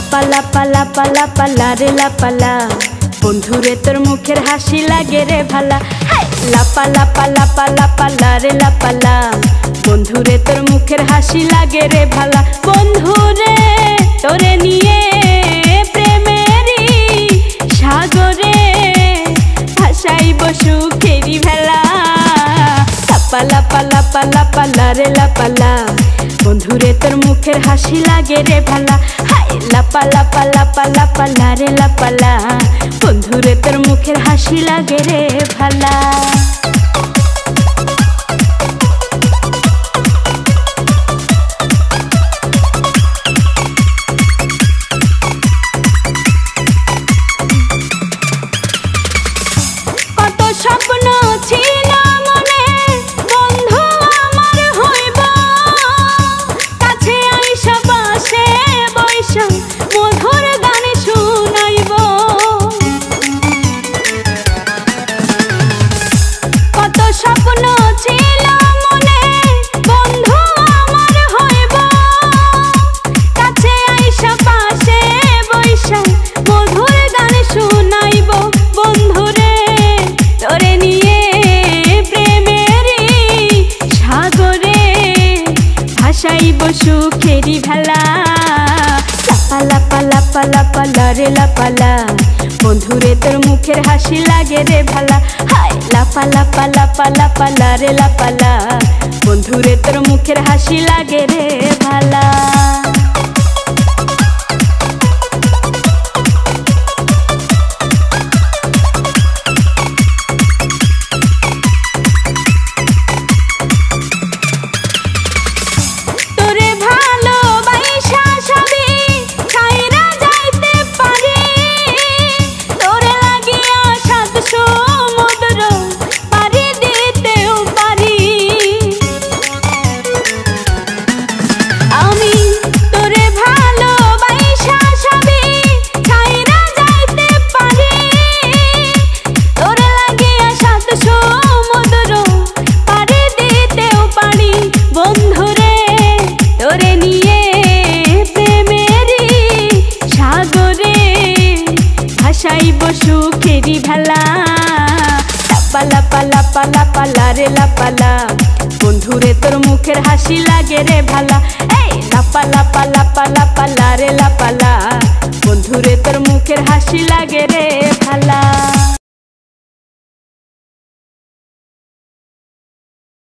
লাপা লাপা লাপা লাপা লারে লাপালা বন্ধুরে তোর মুখের হাসি লাগে রে ভালা। লাপা লাপা লাপা লাপা লারে লাপালা বন্ধুরে তোর মুখের হাসি লাগে রে ভালা। বন্ধুরে তোরে নিয়ে প্রেমেরই সাগরে ভাসাইব সুখেরি ভেলা। লাপা লাপা লাপা লাপা লারে লাপালা বন্ধুরে তোর মুখের হাসি লাগে রে ভালা। লাপা লাপা লাপা লাপা লারে লাপালা বন্ধুরে তোর মুখের হাসি লাগে রে ভালা। কত স্বপ্ন ছিল মনে বন্ধু আমার হইব, কাছে আইসা পাশে বৈশা মধুর গান শুনাইব। কত স্বপ্ন ছিল মনে বন্ধু আমার হইব, কাছে আইসা পাশে বৈশা মধুর গান শুনাইব। বন্ধুরে তোরে নিয়ে প্রেমেরই সাগরে ভাসাইব সুখেরি ভেলা। লাপা লাপা লাপা লাপা লারে লাপালা বন্ধুরে তোর মুখের হাসি লাগে রে ভালা। লাপা লাপা লাপা লাপা লারে লাপালা বন্ধুরে তোর মুখের হাসি লাগে রে ভালা। ভাসাইব সুখেরি ভেলা। লাপা লাপা লাপা লাপা লারে লাপালা বন্ধুরে তোর মুখের হাসি লাগে রে ভালা। লাপা লাপা লাপা লাপা লারে লাপালা বন্ধুরে তোর মুখের হাসি লাগে রে ভালা।